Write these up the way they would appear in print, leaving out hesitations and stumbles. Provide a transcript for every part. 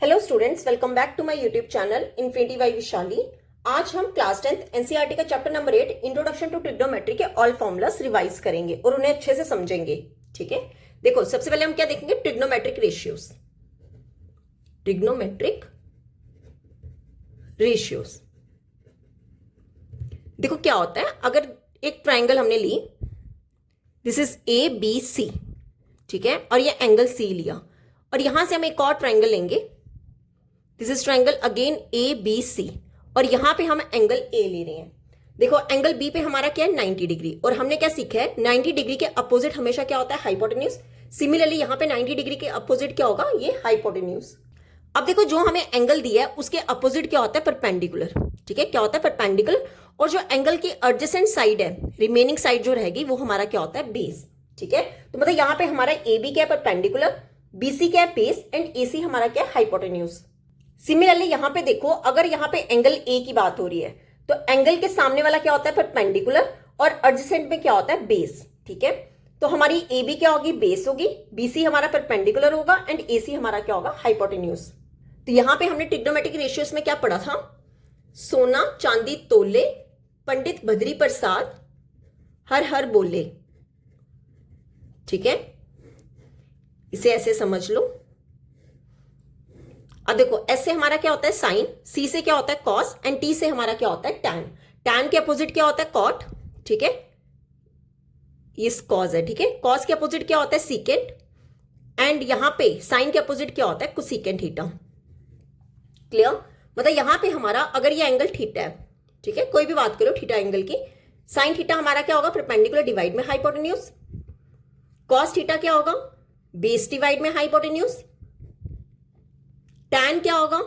Hello students, welcome back to my YouTube channel Infinity by Vishali. आज हम class 10th NCERT का chapter number 8 introduction to trigonometry के all formulas revise करेंगे और उन्हें अच्छे से समझेंगे। ठीक है, देखो सबसे पहले हम क्या देखेंगे, ट्रिग्नोमेट्रिक रेशियोज। ट्रिग्नोमेट्रिक रेशियोज देखो क्या होता है। अगर एक ट्राइंगल हमने ली, this is A B C, ठीक है, और ये एंगल सी लिया, और यहां से हम एक और ट्राइंगल लेंगे, this is triangle again A B C, और यहां पे हम एंगल ए ले रहे हैं। देखो एंगल बी पे हमारा क्या है, 90 डिग्री, और हमने क्या सीखा है, 90 डिग्री के अपोजिट हमेशा क्या होता है, हाइपोटेन्यूज। सिमिलरली यहां पे 90 डिग्री के अपोजिट क्या होगा, ये हाइपोटेन्यूज। अब देखो जो हमें एंगल दिया है उसके अपोजिट क्या होता है, परपेंडिकुलर। ठीक है, क्या होता है, परपेंडिकुलर। और जो एंगल की एडजेसेंट साइड है, रिमेनिंग साइड जो रहेगी, वो हमारा क्या होता है, बेस। ठीक है, तो मतलब यहां पे हमारा ए बी क्या है, परपेंडिकुलर, बीसी क्या है, बेस, एंड एसी हमारा क्या है, हाइपोटेन्यूज। सिमिलरली यहां पे देखो, अगर यहां पे एंगल ए की बात हो रही है, तो एंगल के सामने वाला क्या होता है, परपेंडिकुलर, और एडजेसेंट में क्या होता है, बेस। ठीक है, तो हमारी ए बी क्या होगी, बेस होगी, बीसी हमारा परपेंडिकुलर होगा, एंड एसी हमारा क्या होगा, हाइपोटेन्यूज। तो यहां पे हमने ट्रिग्नोमेट्रिक रेशियोज में क्या पढ़ा था, सोना चांदी तोले, पंडित बद्री प्रसाद, हर हर बोले। ठीक है, इसे ऐसे समझ लो। अब देखो एस से हमारा क्या होता है, साइन, सी से क्या होता है, कॉस, एंड टी से हमारा क्या होता है, टैन। टैन के अपोजिट क्या होता है, कॉट। ठीक है, ये कॉस है। ठीक है, कॉस के अपोजिट क्या होता है, सीकेंट, एंड यहां पे साइन के अपोजिट क्या होता है, कोसेकेंट थीटा। क्लियर, मतलब यहां पे हमारा अगर ये एंगल थीटा है, ठीक है, कोई भी बात करो थीटा एंगल की, साइन थीटा हमारा क्या होगा, परपेंडिकुलर डिवाइड में हाइपोटेन्यूज। कॉस थीटा क्या होगा, बेस डिवाइड में हाइपोटेन्यूज। टैन क्या होगा,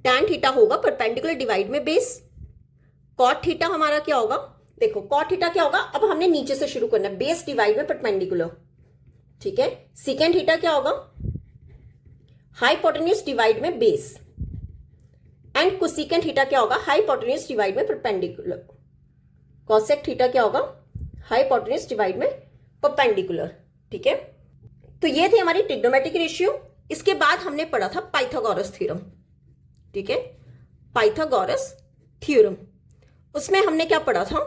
टैन थीटा होगा परपेंडिकुलर डिवाइड में बेस। कॉट थीटा हमारा क्या होगा, देखो कॉट थीटा क्या होगा, अब हमने नीचे से शुरू करना है, बेस डिवाइड में परपेंडिकुलर। ठीक है, सेकेंड थीटा क्या होगा, हाइपोटेन्यूज डिवाइड में बेस, एंड कोसेकेंट थीटा क्या होगा, हाइपोटेन्यूज डिवाइड में परपेंडिकुलर। कॉसेक थीटा क्या होगा, हाइपोटेन्यूज डिवाइड में परपेंडिकुलर। ठीक है, तो ये थी हमारी ट्रिग्नोमेट्रिक रेशियो। इसके बाद हमने पढ़ा था पाइथागोरस थ्योरम। ठीक है, पाइथागोरस थ्योरम, उसमें हमने क्या पढ़ा था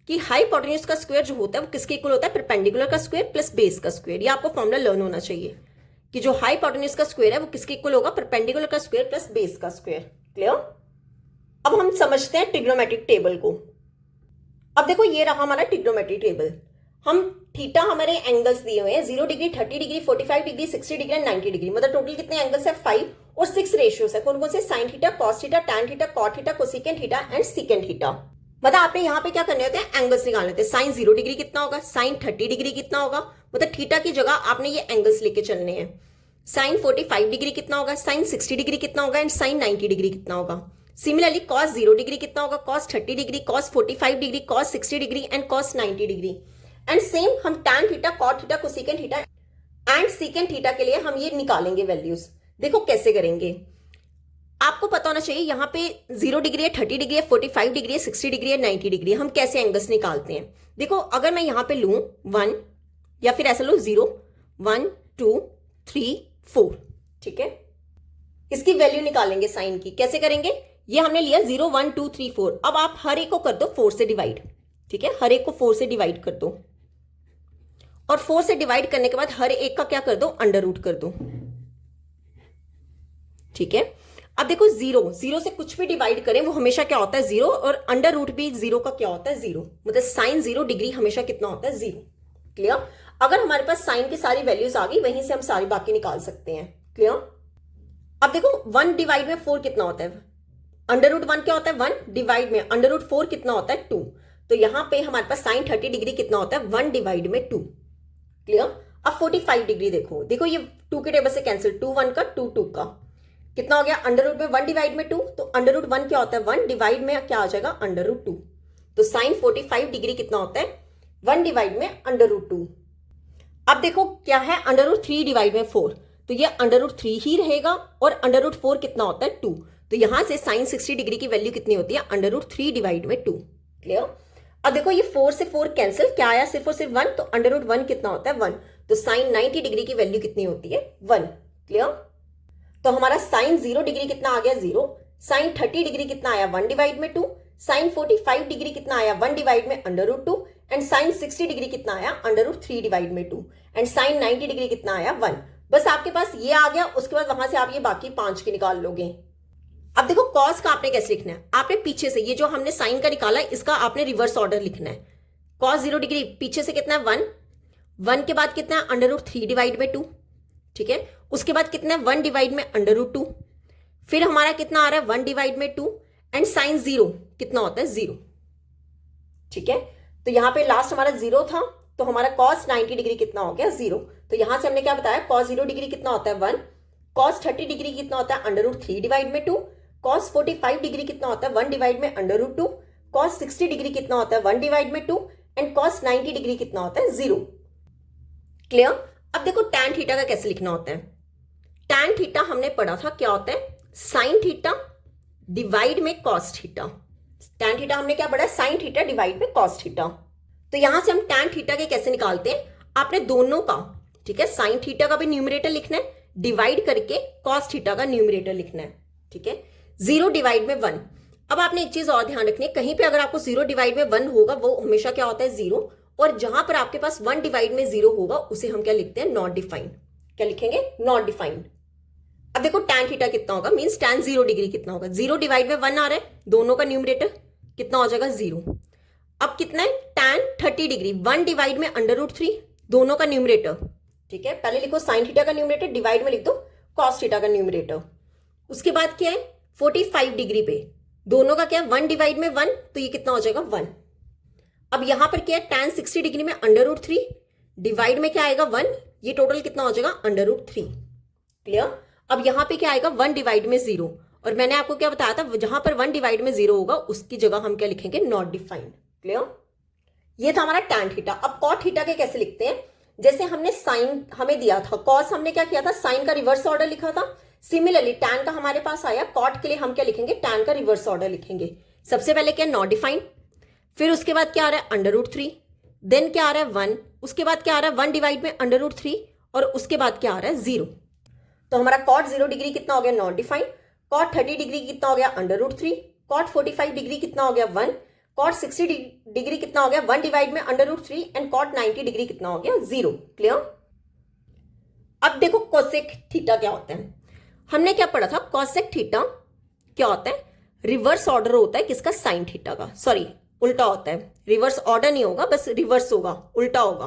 कि हाइपोटेन्यूज का स्क्वायर जो होता है वो किसके इक्वल होता है, परपेंडिकुलर का स्क्वायर प्लस बेस का स्क्वायर। ये आपको फॉर्मूला लर्न होना चाहिए कि जो हाइपोटेन्यूज का स्क्वायर है वो किसके इक्वल होगा, परपेंडिकुलर का स्क्वायर प्लस बेस का स्क्वायर। क्लियर, अब हम समझते हैं ट्रिग्नोमेट्रिक टेबल को। अब देखो ये रहा हमारा ट्रिग्नोमेट्रिक टेबल। हम थीटा हमारे एंगल्स दिए हुए हैं, 0 degree, 30 degree, 45 degree, 60 degree and 90 degree, मतलब टोटल कितने एंगल्स है, 5, और 6 रेशियोज है। कौन कौन से, sine theta, cos theta, tan theta, cot theta, cosecant theta and secant theta. मतलब आपने यहाँ पे क्या करने होते हैं, एंगल्स निकालने होते हैं। साइन 0 डिग्री कितना होगा, साइन 30 डिग्री कितना होगा, मतलब थीटा की जगह आपने ये एंगल्स लेके चलने हैं। साइन 45 डिग्री कितना होगा, साइन 60 डिग्री कितना होगा, एंड साइन 90 डिग्री कितना होगा। सिमिलरली कॉस 0 डिग्री कितना होगा, cos 30 degree, cos 45 degree, cos 60 degree and cos 90 degree. And same हम tan theta, cot theta, cosecant theta and secant theta के लिए हम ये निकालेंगे वैल्यूज। देखो कैसे करेंगे, आपको पता होना चाहिए यहाँ पे 0 डिग्री है, 30 डिग्री है, 45 डिग्री है, 60 डिग्री है, 90 डिग्री। हम कैसे एंगल्स निकालते हैं, देखो अगर मैं यहाँ पे लूं 1, या फिर ऐसा लूं 0, 1, 2, 3, 4। ठीक है, इसकी वैल्यू निकालेंगे साइन की। कैसे करेंगे, ये हमने लिया 0, 1, 2, 3, 4। अब आप हर एक को कर दो 4 से डिवाइड। ठीक है, हर एक को 4 से डिवाइड कर दो, और 4 से डिवाइड करने के बाद हर एक का क्या कर दो, अंडर रूट कर दो। ठीक है, अब देखो 0 से कुछ भी डिवाइड करें वो हमेशा क्या होता है, 0, और अंडर रूट भी 0 का क्या होता है, 0, मतलब साइन 0 डिग्री हमेशा कितना होता है, 0। क्लियर, अगर हमारे पास साइन की सारी वैल्यूज आ गई, वहीं से हम सारी बाकी निकाल सकते हैं। क्लियर, अब देखो 1 डिवाइड में 4 कितना होता है, अंडर रूट 1 क्या होता है, 1 डिवाइड में अंडर रूट 4 कितना होता है, 2। तो यहां पे हमारे पास साइन 30 डिग्री कितना होता है, 1 डिवाइड में 2। क्लियर, अब 45 डिग्री देखो, देखो ये 2 के टेबल से कैंसिल, 2 1 का, 2 2 का, कितना हो गया, अंडर रूट में 1 डिवाइड में 2, तो अंडर रूट 1 क्या होता है, 1 डिवाइड में क्या आ जाएगा, अंडर रूट 2। तो साइन 45 डिग्री कितना होता है, 1 डिवाइड में अंडर रूट 2। अब देखो क्या है, अंडर रूट 3 डिवाइड में 4, तो ये अंडर रूट 3 ही रहेगा, और अंडर रूट 4 कितना होता है, 2। तो यहां से साइन 60 डिग्री की वैल्यू कितनी होती है, अंडर रूट 3 डिवाइड में 2। क्लियर, अब देखो ये 4 से 4 कैंसिल, क्या आया, सिर्फ और सिर्फ 1, तो अंडर रूट 1 कितना होता है, 1। तो साइन 90 डिग्री की वैल्यू कितनी होती है, 1। क्लियर, तो हमारा साइन 0 डिग्री कितना आ गया 0, साइन 30 डिग्री कितना आया 1 डिवाइड में 2, साइन 45 डिग्री कितना आया 1 डिवाइड में √2 एंड साइन 60 डिग्री कितना आया √3 डिवाइड में 2 एंड साइन 90 डिग्री कितना आया 1। बस आपके पास ये आ गया, उसके बाद वहां से आप ये बाकी 5 के निकाल लोगे। अब देखो कॉस का आपने कैसे लिखना है, आपने पीछे से ये जो हमने साइन का निकाला है इसका आपने रिवर्स ऑर्डर लिखना है। कॉस 0 डिग्री पीछे से कितना है 1, 1 के बाद कितना है √3 डिवाइड में 2, ठीक है। उसके बाद कितना है 1 डिवाइड में √2, फिर हमारा कितना आ रहा है 1 डिवाइड में 2 एंड साइन 0 कितना होता है 0, ठीक है। तो यहां पे लास्ट हमारा 0 था, तो हमारा cos 90 डिग्री कितना हो गया 0। तो यहां से हमने क्या बताया cos 0 डिग्री कितना होता है 1, cos 30 डिग्री कितना होता है √3 डिवाइड में 2, cos 45 डिग्री कितना होता है 1 डिवाइड में √2, cos 60 डिग्री कितना होता है 1 डिवाइड में 2 एंड cos 90 डिग्री कितना होता है 0। क्लियर। अब देखो tan थीटा का कैसे लिखना होता है। tan थीटा हमने पढ़ा था क्या होता है sin थीटा डिवाइड में cos थीटा। tan थीटा हमने क्या पढ़ा है sin थीटा डिवाइड में cos थीटा। तो यहां से हम tan थीटा के कैसे निकालते हैं, आपने दोनों का, ठीक है, sin थीटा का भी न्यूमरेटर लिखना है, डिवाइड करके cos थीटा का न्यूमरेटर लिखना है, ठीक है। 0 डिवाइड में 1। अब आपने एक चीज और ध्यान रखनी है, कहीं पे अगर आपको 0 डिवाइड में 1 होगा वो हमेशा क्या होता है 0, और जहां पर आपके पास 1 डिवाइड में 0 होगा उसे हम क्या लिखते हैं नॉट डिफाइंड। क्या लिखेंगे नॉट डिफाइंड। अब देखो tan थीटा कितना होगा, मींस tan 0 डिग्री कितना होगा, 0 डिवाइड में 1 आ रहा है, दोनों का न्यूमरेटर कितना हो जाएगा 0। अब कितना है tan 30 डिग्री 1 डिवाइड में √3, दोनों का न्यूमरेटर, ठीक है। पहले लिखो sin थीटा का न्यूमरेटर, डिवाइड में लिख दो cos थीटा का न्यूमरेटर। उसके बाद क्या है 45 डिग्री पे दोनों का क्या है 1 डिवाइड में 1, तो ये कितना हो जाएगा 1। अब यहां पर क्या है tan 60 डिग्री में √3 डिवाइड में क्या आएगा 1, ये टोटल कितना हो जाएगा √3। क्लियर। अब यहां पे क्या आएगा 1 डिवाइड में 0, और मैंने आपको क्या बताया था जहां पर 1 डिवाइड में 0 होगा उसकी जगह हम क्या लिखेंगे नॉट डिफाइंड। क्लियर। ये था हमारा tan थीटा। अब cot थीटा के कैसे लिखते हैं, जैसे हमने साइन हमें दिया था, cos हमने क्या किया था साइन का रिवर्स ऑर्डर लिखा था, सिमिलरली tan का हमारे पास आया, cot के लिए हम क्या लिखेंगे tan का रिवर्स ऑर्डर लिखेंगे। सबसे पहले क्या नॉट डिफाइंड, फिर उसके बाद क्या आ रहा है √3, देन क्या आ रहा है 1, उसके बाद क्या आ रहा है 1 डिवाइड में √3, और उसके बाद क्या आ रहा है 0। तो हमारा cot 0 डिग्री कितना हो गया नॉट डिफाइंड, cot 30 डिग्री कितना हो गया √3, cot 45 डिग्री कितना हो गया 1, cot 60 डिग्री कितना हो गया 1 डिवाइड में √3 एंड cot 90 डिग्री कितना हो गया 0। क्लियर। अब देखो कोसेक थीटा क्या होता है, हमने क्या पढ़ा था कोसेक थीटा क्या होता है, रिवर्स ऑर्डर होता है किसका साइन थीटा का, सॉरी उल्टा होता है, रिवर्स ऑर्डर नहीं होगा, बस रिवर्स होगा, उल्टा होगा।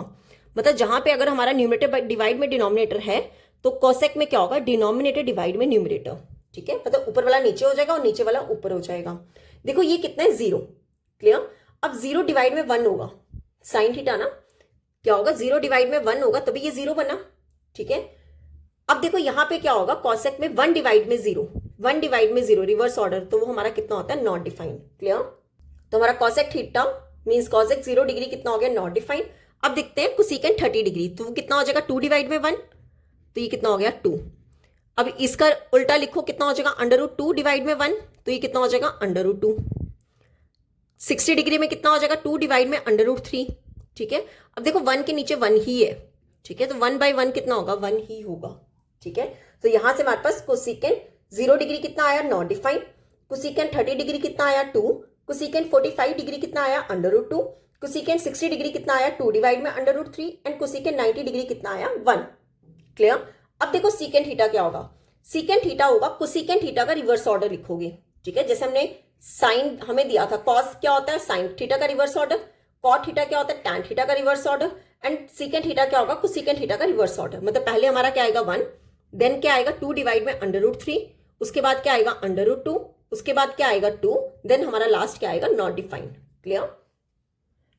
मतलब जहां पे अगर हमारा न्यूमरेटर डिवाइड में डिनोमिनेटर है तो कोसेक में क्या होगा डिनोमिनेटर डिवाइड में न्यूमरेटर, ठीक है। मतलब ऊपर वाला नीचे हो जाएगा और नीचे वाला ऊपर हो जाएगा। देखो ये कितना है 0। क्लियर। अब 0 डिवाइड में 1 होगा साइन थीटा ना, क्या होगा 0 डिवाइड में 1 होगा तभी ये 0 बना, ठीक है। अब देखो यहां पे क्या होगा कोसेक में 1 डिवाइड में 0, 1 डिवाइड में 0 रिवर्स ऑर्डर, तो वो हमारा कितना होता है नॉट डिफाइंड। क्लियर। तो हमारा cosec theta means cosec 0 degree कितना हो गया नॉट डिफाइंड। अब देखते हैं कोसेकेंट 30 डिग्री, तो वो कितना हो जाएगा 2 डिवाइड में 1, तो ये कितना हो गया 2। अब इसका उल्टा लिखो कितना हो जाएगा √2 डिवाइड में 1, तो ये कितना हो जाएगा √2। 60 डिग्री में कितना हो जाएगा 2 डिवाइड में √3, ठीक है। अब देखो 1 के नीचे 1 ही है, ठीक है, तो 1/1 कितना होगा 1 ही होगा, ठीक है। तो यहां से हमारे पास कोसेकेंट 0 डिग्री कितना आया नॉट डिफाइंड, कोसेकेंट 30 डिग्री कितना आया 2, कोसेकेंट 45 डिग्री कितना आया √2, कोसेकेंट 60 डिग्री कितना आया 2 डिवाइड में √3 एंड कोसेकेंट 90 डिग्री कितना आया 1। क्लियर। अब देखो सीकेंट थीटा क्या होगा, सीकेंट थीटा होगा कोसेकेंट थीटा का रिवर्स ऑर्डर लिखोगे, ठीक है। जैसे हमने साइन हमें दिया था कॉस क्या होता है साइन थीटा का रिवर्स ऑर्डर, कॉट थीटा क्या होता है टैन थीटा का reverse order, and secant theta क्या होगा कोसेकेंट थीटा का रिवर्स ऑर्डर। मतलब पहले हमारा क्या आएगा 1, देन क्या आएगा 2 डिवाइड में √3, उसके बाद क्या आएगा √2, उसके बाद क्या आएगा 2, देन हमारा लास्ट क्या आएगा नॉट डिफाइंड। क्लियर।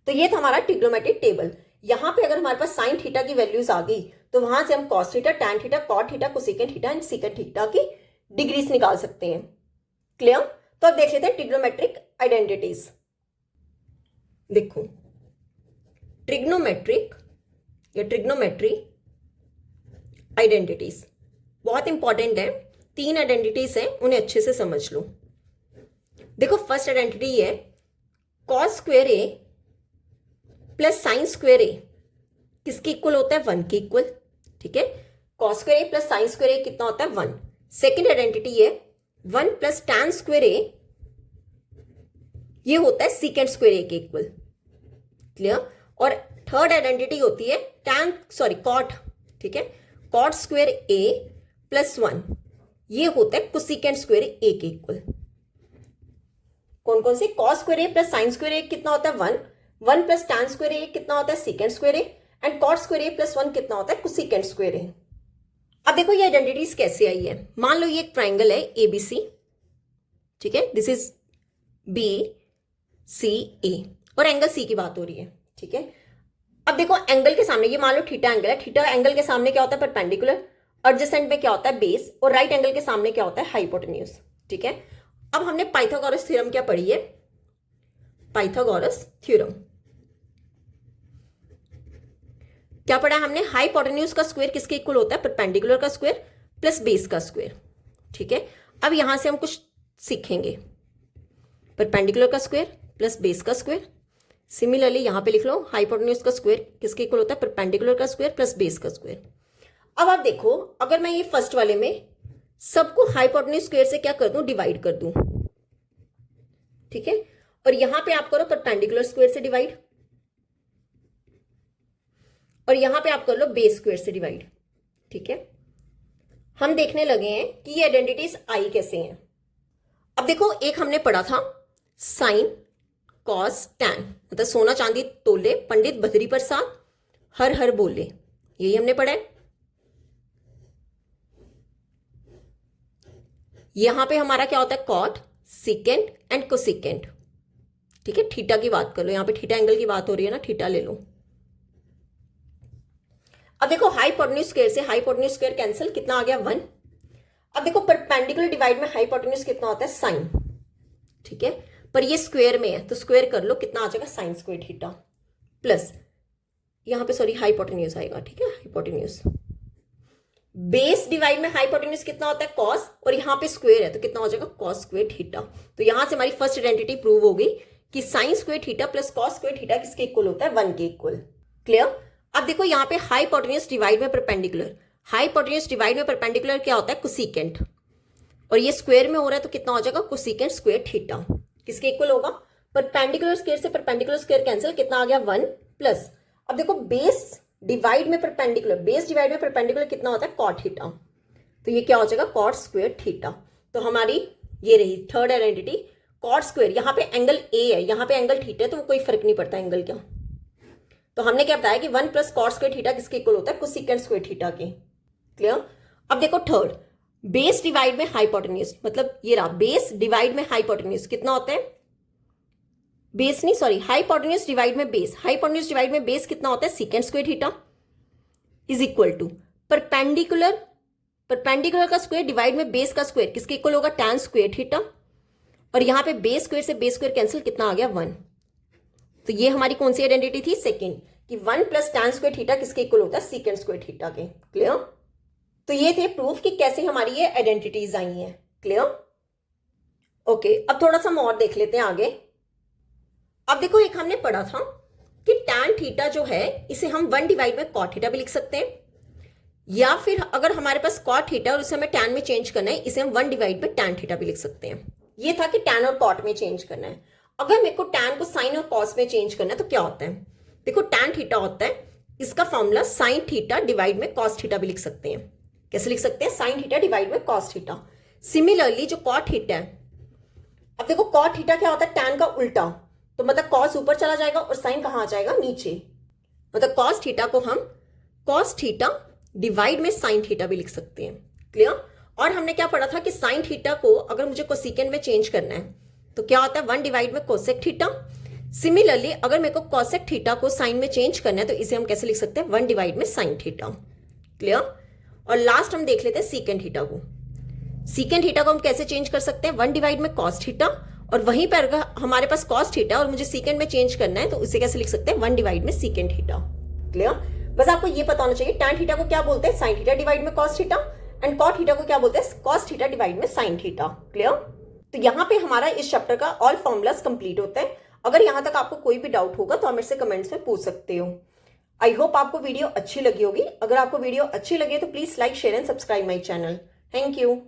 तो ये था हमारा ट्रिग्नोमेट्रिक टेबल। यहां पे अगर हमारे पास साइन थीटा की वैल्यूज आ गई तो वहां से हम cos theta, tan theta, cot theta, cosecant theta and secant theta की डिग्रीज निकाल सकते हैं। क्लियर। तो अब देख लेते हैं ट्रिग्नोमेट्रिक आइडेंटिटीज। देखो ट्रिग्नोमेट्रिक या ट्रिग्नोमेट्री आइडेंटिटीज बहुत इंपॉर्टेंट है, 3 आइडेंटिटीज हैं, उन्हें अच्छे से समझ लो। देखो फर्स्ट आइडेंटिटी है कॉस स्क्वायर ए प्लस साइन स्क्वायर ए किसके इक्वल होता है 1 के इक्वल, ठीक है। कॉस स्क्वायर ए प्लस साइन स्क्वायर ए कितना होता है 1। सेकेंड आइडेंटिटी है 1 प्लस tan स्क्वेयर ए, ये होता है सीकेंड स्क्वेयर ए के इक्वल। क्लियर। और थर्ड आइडेंटिटी होती है कॉट, ठीक है, कॉट स्क्वेयर ए प्लस 1, ये होता है कोसेकेंड स्क्वेयर ए के इक्वल। कौन कौन से? Cos square A plus sine square ए कितना होता है 1, 1 प्लस tan स्क्वेयर ए कितना होता है secant square A, and cot square A plus 1 कितना होता है कोसेकेंड स्क्वेयर ए। अब देखो ये आइडेंटिटीज कैसे आई है। मान लो ये एक ट्राइंगल है एबीसी, ठीक है, दिस इज बी सी ए, और एंगल सी की बात हो रही है, ठीक है। अब देखो एंगल के सामने, ये मान लो थीटा एंगल है, थीटा एंगल के सामने क्या होता है परपेंडिकुलर, एडजेसेंट में क्या होता है बेस, और राइट एंगल के सामने क्या होता है हाइपोटेन्यूज, ठीक है। अब हमने पाइथागोरस थ्योरम क्या पढ़ी है? पाइथागोरस थ्योरम क्या पढ़ा है हमने? हाइपोटेन्यूज का स्क्वायर किसके इक्वल होता है? परपेंडिकुलर का स्क्वायर प्लस बेस का स्क्वायर, ठीक है। अब यहां से हम कुछ सीखेंगे, परपेंडिकुलर का स्क्वायर प्लस बेस का स्क्वायर। सिमिलरली यहां पे लिख लो हाइपोटेन्यूज का स्क्वायर किसके इक्वल होता है? परपेंडिकुलर का स्क्वायर प्लस बेस का स्क्वायर। अब आप देखो, अगर मैं ये फर्स्ट वाले में सबको हाइपोटेन्यूज स्क्वायर से क्या कर दूं? डिवाइड कर दूं, ठीक है। और यहां पे आप करो परपेंडिकुलर स्क्वायर से डिवाइड, और यहां पे आप कर लो बेस स्क्वायर से डिवाइड, ठीक है। हम देखने लगे हैं कि ये आइडेंटिटीज आई कैसे हैं। अब देखो एक हमने पढ़ा था साइन कॉस टैन, मतलब सोना चांदी तोले पंडित बदरी प्रसाद हर हर बोले, यही हमने पढ़ा है। यहां पे हमारा क्या होता है? कॉट, सिकेंड एंड कोसिकेंड, ठीक है। थीटा की बात कर लो, यहां पे थीटा एंगल की बात हो रही है ना, थीटा ले लो। अब देखो हाइपोटेन्यूज स्क्वायर से हाइपोटेन्यूज स्क्वायर कैंसिल, कितना आ गया 1। अब देखो परपेंडिकुलर डिवाइड में हाइपोटेन्यूज कितना होता है? साइन, ठीक है, पर ये स्क्वायर में है तो स्क्वायर कर लो, कितना आ जाएगा? साइन स्क्वायर थीटा प्लस यहां पे सॉरी हाइपोटेन्यूज आएगा, ठीक है, हाइपोटेन्यूज। बेस डिवाइड में हाइपोटेन्यूज कितना होता है? कॉस, और यहां पे स्क्वायर है तो कितना हो जाएगा? Cos square theta. तो यहां से हमारी फर्स्ट आइडेंटिटी प्रूव हो गई कि sine square theta plus cos square theta किसके इक्वल होता है? 1 के इक्वल। क्लियर। अब देखो यहाँ पे हाइपोटेन्यूज डिवाइड में परपेंडिकुलर, हाइपोटेन्यूज डिवाइड में परपेंडिकुलर क्या होता है? कोसेकेंट, और ये स्क्वायर में हो रहा है तो कितना हो जाएगा? कोसेकेंट स्क्वायर थीटा किसके इक्वल होगा? परपेंडिकुलर स्क्वायर से परपेंडिकुलर स्क्वायर कैंसिल, कितना आ गया 1 प्लस। अब देखो बेस डिवाइड में परपेंडिकुलर, बेस डिवाइड में परपेंडिकुलर कितना होता है? कॉट थीटा, तो ये क्या हो जाएगा? Cot square theta. तो हमारी ये रही थर्ड आइडेंटिटी, कॉट स्क्वायर। यहाँ पे एंगल ए है, यहाँ पे एंगल थीटा है, तो कोई फर्क नहीं पड़ता एंगल क्या। तो हमने क्या बताया कि 1 प्लस कॉट स्क्वायर थीटा किसके इक्वल होता है? कोसेकेंट स्क्वायर थीटा के। क्लियर। अब देखो थर्ड, बेस डिवाइड में हाइपोटेन्यूज, मतलब ये रहा बेस डिवाइड में हाइपोटेन्यूज कितना होता है? बेस नहीं सॉरी हाइपोटेन्यूज डिवाइड में बेस, हाइपोटेन्यूज डिवाइड में बेस कितना होता है? Secant square theta is equal to perpendicular, perpendicular का स्क्वायर डिवाइड में बेस का स्क्वायर किसके इक्वल होगा? टैन स्क्वायर थीटा, और यहां पे बेस स्क्वायर से बेस स्क्वायर कैंसिल, कितना आ गया 1। तो ये हमारी कौन सी आइडेंटिटी थी? सेकेंड, कि 1 प्लस टैन स्क्वायर थीटा किसके इक्वल होता है? सेकेंड स्क्वायर थीटा के। क्लियर। तो ये थे प्रूफ कि कैसे हमारी ये आइडेंटिटीज आई हैं। क्लियर। ओके, अब थोड़ा सा हम और देख लेते हैं आगे। अब देखो एक हमने पढ़ा था कि टैन थीटा जो है इसे हम 1 डिवाइड में कॉट थीटा भी लिख सकते हैं, या फिर अगर हमारे पास कॉट थीटा और उसे हमें टैन में चेंज करना है, इसे हम 1 डिवाइड में टैन थीटा भी लिख सकते हैं। ये था कि टैन और कॉट में चेंज करना है। अगर मेरे को टैन को साइन और कॉस में चेंज करना है तो क्या होता है? देखो टैन थीटा होता है, इसका फॉर्मूला साइन थीटा डिवाइड में कॉस थीटा भी लिख सकते हैं। कैसे लिख सकते हैं? साइन थीटा डिवाइड में कॉस थीटा। सिमिलरली जो कॉट थीटा है, अब देखो कॉट थीटा क्या होता है? टैन का उल्टा, तो मतलब कॉस ऊपर चला जाएगा और साइन कहां आ जाएगा? नीचे। मतलब कॉस थीटा को हम कॉस थीटा डिवाइड में साइन थीटा भी लिख सकते हैं। क्लियर। और हमने क्या पढ़ा था कि साइन थीटा को अगर मुझे कोसेकेंड में चेंज करना है तो क्या होता है? 1 डिवाइड में कोसेक थीटा। सिमिलरली अगर मेरे को कोसेक थीटा को साइन में चेंज करना है तो इसे हम कैसे लिख सकते हैं? 1 डिवाइड में साइन थीटा। क्लियर। और लास्ट हम देख लेते हैं सीकेंड थीटा को। सीकेंड थीटा को हम कैसे चेंज कर सकते हैं? 1 डिवाइड में कॉस थीटा, और वहीं पर अगर हमारे पास कॉस थीटा और मुझे सीकेंड में चेंज करना है तो उसे कैसे लिख सकते हैं? 1 डिवाइड में सीकेंड थीटा। क्लियर। बस आपको ये पता होना चाहिए टैन थीटा को क्या बोलते हैं? साइन थीटा डिवाइड में cos theta, and cot theta को क्या बोलते हैं? कॉस थीटा डिवाइड में साइन थीटा। क्लियर। तो यहाँ पे हमारा इस चैप्टर का ऑल फॉर्मूलाज कंप्लीट होता है। अगर यहाँ तक आपको कोई भी डाउट होगा तो आप मेरे से कमेंट्स में पूछ सकते हो। आई होप आपको वीडियो अच्छी लगी होगी। अगर आपको वीडियो अच्छी लगे तो please like, share and subscribe my channel. Thank you.